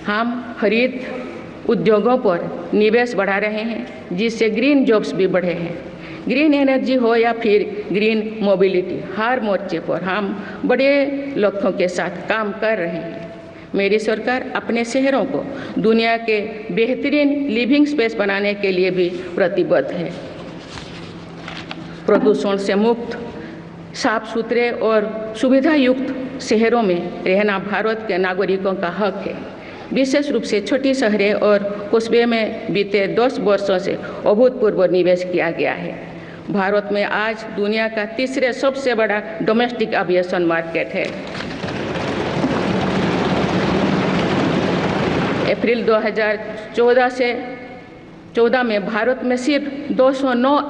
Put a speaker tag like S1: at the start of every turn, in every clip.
S1: हम हरित उद्योगों पर निवेश बढ़ा रहे हैं, जिससे ग्रीन जॉब्स भी बढ़े हैं। ग्रीन एनर्जी हो या फिर ग्रीन मोबिलिटी, हर मोर्चे पर हम बड़े लक्ष्यों के साथ काम कर रहे हैं। मेरी सरकार अपने शहरों को दुनिया के बेहतरीन लिविंग स्पेस बनाने के लिए भी प्रतिबद्ध है। प्रदूषण से मुक्त, साफ सुथरे और सुविधायुक्त शहरों में रहना भारत के नागरिकों का हक है। विशेष रूप से छोटी शहरें और कस्बे में बीते 10 वर्षों से अभूतपूर्व निवेश किया गया है। भारत में आज दुनिया का तीसरे सबसे बड़ा डोमेस्टिक एविएशन मार्केट है। अप्रैल 2014 में भारत में सिर्फ 209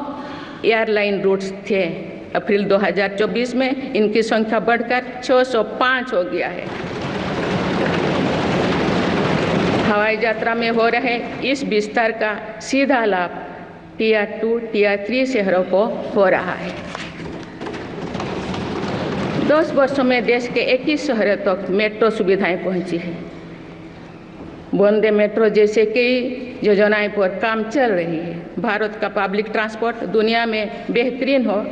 S1: एयरलाइन रूट्स थे। अप्रैल 2024 में इनकी संख्या बढ़कर 605 हो गया है। हवाई यात्रा में हो रहे इस विस्तार का सीधा लाभ टियर 2, टियर 3 शहरों को हो रहा है। 10 वर्षों में देश के 21 शहरों तक मेट्रो सुविधाएं पहुंची हैं। वंदे मेट्रो जैसे कई योजनाएं पर काम चल रही है। भारत का पब्लिक ट्रांसपोर्ट दुनिया में बेहतरीन हो,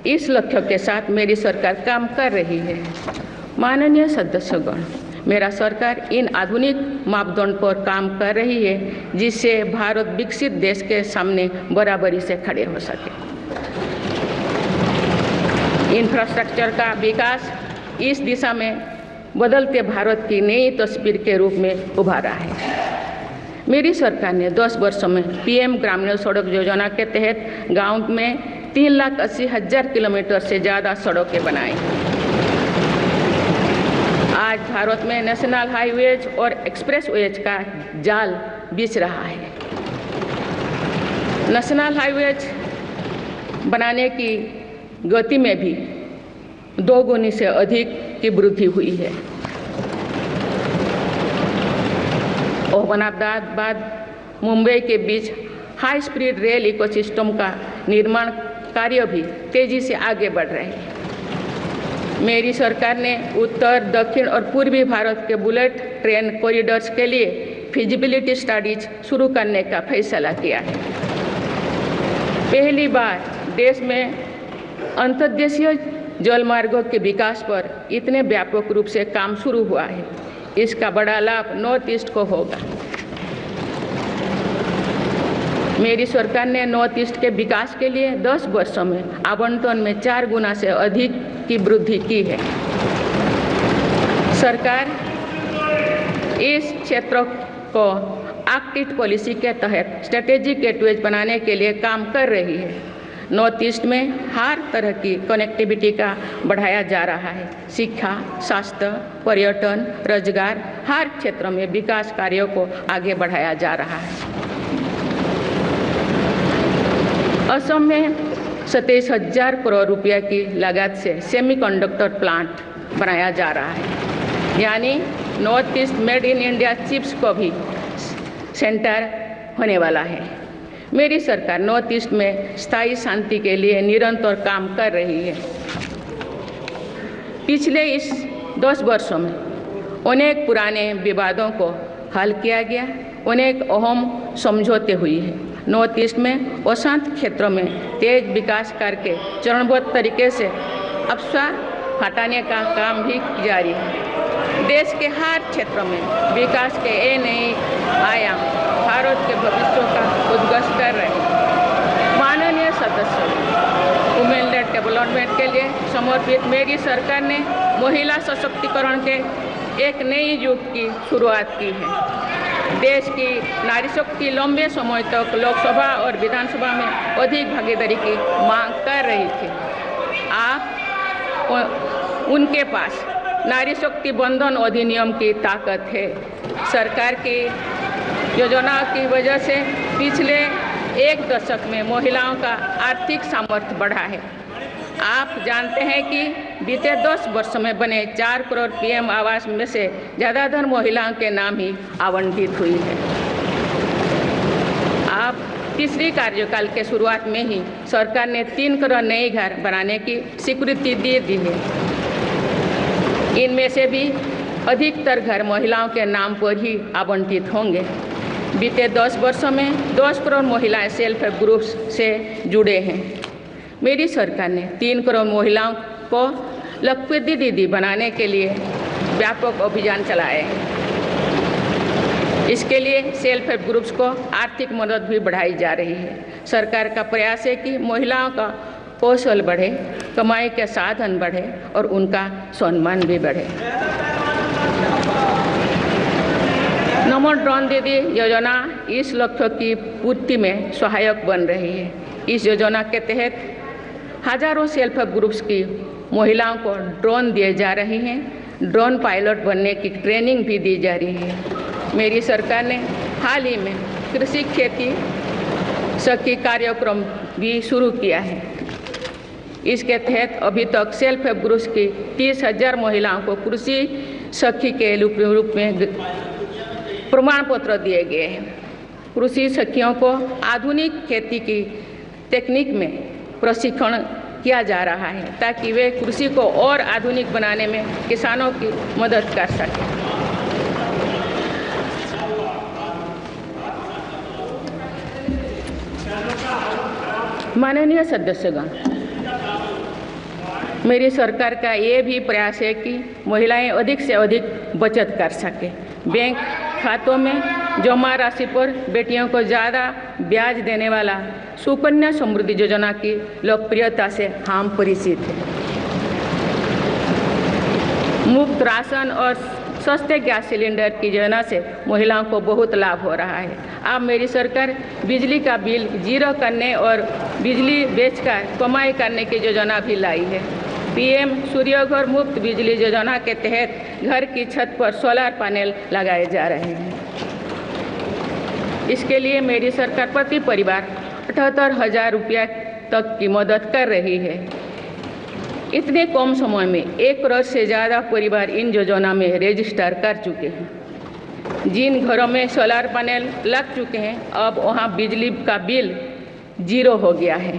S1: इस लक्ष्य के साथ मेरी सरकार काम कर रही है। माननीय सदस्यगण, मेरा सरकार इन आधुनिक मापदंड पर काम कर रही है, जिससे भारत विकसित देश के सामने बराबरी से खड़े हो सके। इंफ्रास्ट्रक्चर का विकास इस दिशा में बदलते भारत की नई तस्वीर के रूप में उभारा है। मेरी सरकार ने 10 वर्षों में पीएम ग्रामीण सड़क योजना के तहत गांव में 3,80,000 किलोमीटर से ज़्यादा सड़कें बनाई। आज भारत में नेशनल हाईवेज और एक्सप्रेसवेज का जाल बिछ रहा है। नेशनल हाईवेज बनाने की गति में भी 2 गुनी से अधिक की वृद्धि हुई है। अहमदाबाद मुंबई के बीच हाई स्पीड रेल इकोसिस्टम का निर्माण कार्य भी तेजी से आगे बढ़ रहे हैं। मेरी सरकार ने उत्तर, दक्षिण और पूर्वी भारत के बुलेट ट्रेन कॉरिडोर्स के लिए फिजिबिलिटी स्टडीज शुरू करने का फैसला किया है। पहली बार देश में अंतर्देशीय जलमार्गों के विकास पर इतने व्यापक रूप से काम शुरू हुआ है। इसका बड़ा लाभ नॉर्थ ईस्ट को होगा। मेरी सरकार ने नॉर्थ ईस्ट के विकास के लिए 10 वर्षों में आवंटन में 4 गुना से अधिक की वृद्धि की है। सरकार इस क्षेत्र को एक्ट ईस्ट पॉलिसी के तहत स्ट्रेटेजिक गेटवेज बनाने के लिए काम कर रही है। नॉर्थ ईस्ट में हर तरह की कनेक्टिविटी का बढ़ाया जा रहा है। शिक्षा, स्वास्थ्य, पर्यटन, रोजगार, हर क्षेत्र में विकास कार्यों को आगे बढ़ाया जा रहा है। असम में 27,000 करोड़ रुपये की लागत से सेमीकंडक्टर प्लांट बनाया जा रहा है। यानी north east made in India chips को भी सेंटर होने वाला है। मेरी सरकार नॉर्थ ईस्ट में स्थायी शांति के लिए निरंतर काम कर रही है। पिछले इस 10 वर्षों में अनेक पुराने विवादों को हल किया गया, अनेक अहम समझौते हुई है। नॉर्थ ईस्ट में अशांत क्षेत्रों में तेज विकास करके चरणबद्ध तरीके से अफवाह हटाने का काम भी जारी है। देश के हर क्षेत्र में विकास के ये नए आयाम भारत के भविष्य का उद्घोष कर रहे हैं। माननीय सदस्य, वुमेन लेड डेवलपमेंट के लिए समर्पित मेरी सरकार ने महिला सशक्तिकरण के एक नई युग की शुरुआत की है। देश की नारी शक्ति लंबे समय तक लोकसभा और विधानसभा में अधिक भागीदारी की मांग कर रही थी। आप उनके पास नारी शक्ति बंधन अधिनियम की ताकत है। सरकार की योजनाओं की वजह से पिछले 1 दशक में महिलाओं का आर्थिक सामर्थ्य बढ़ा है। आप जानते हैं कि बीते 10 वर्षों में बने 4 करोड़ पीएम आवास में से ज़्यादातर महिलाओं के नाम ही आवंटित हुई है। आप तीसरी कार्यकाल के शुरुआत में ही सरकार ने 3 करोड़ नए घर बनाने की स्वीकृति दे दी है। इनमें से भी अधिकतर घर महिलाओं के नाम पर ही आवंटित होंगे। बीते 10 वर्षों में 10 करोड़ महिलाएं सेल्फ हेल्प ग्रुप से जुड़े हैं। मेरी सरकार ने 3 करोड़ महिलाओं को लखपति दीदी बनाने के लिए व्यापक अभियान चलाए। इसके लिए सेल्फ हेल्प ग्रुप्स को आर्थिक मदद भी बढ़ाई जा रही है। सरकार का प्रयास है कि महिलाओं का कौशल बढ़े, कमाई के साधन बढ़े और उनका सम्मान भी बढ़े। नमो ड्रोन दीदी योजना इस लक्ष्य की पूर्ति में सहायक बन रही है। इस योजना के तहत हजारों सेल्फ हेल्प ग्रुप्स की महिलाओं को ड्रोन दिए जा रहे हैं। ड्रोन पायलट बनने की ट्रेनिंग भी दी जा रही है। मेरी सरकार ने हाल ही में कृषि खेती सखी कार्यक्रम भी शुरू किया है। इसके तहत अभी तक सेल्फ हेल्प ग्रुप्स की 30,000 महिलाओं को कृषि सखी के रूप में प्रमाण पत्र दिए गए हैं। कृषि सखियों को आधुनिक खेती की तकनीक में प्रशिक्षण किया जा रहा है ताकि वे कृषि को और आधुनिक बनाने में किसानों की मदद कर सकें। माननीय सदस्यगण, मेरी सरकार का ये भी प्रयास है कि महिलाएं अधिक से अधिक बचत कर सकें। बैंक खातों में जमा राशि पर बेटियों को ज़्यादा ब्याज देने वाला सुकन्या समृद्धि योजना की लोकप्रियता से हम परिचित हैं। मुफ्त राशन और सस्ते गैस सिलेंडर की योजना से महिलाओं को बहुत लाभ हो रहा है। अब मेरी सरकार बिजली का बिल जीरो करने और बिजली बेचकर कमाई करने की योजना भी लाई है। पीएम सूर्यघर मुफ्त बिजली योजना के तहत घर की छत पर सोलर पैनल लगाए जा रहे हैं। इसके लिए मेरी सरकार प्रति परिवार 78,000 रुपया तक की मदद कर रही है। इतने कम समय में 1 करोड़ से ज़्यादा परिवार इन योजना में रजिस्टर कर चुके हैं। जिन घरों में सोलर पैनल लग चुके हैं, अब वहां बिजली का बिल जीरो हो गया है।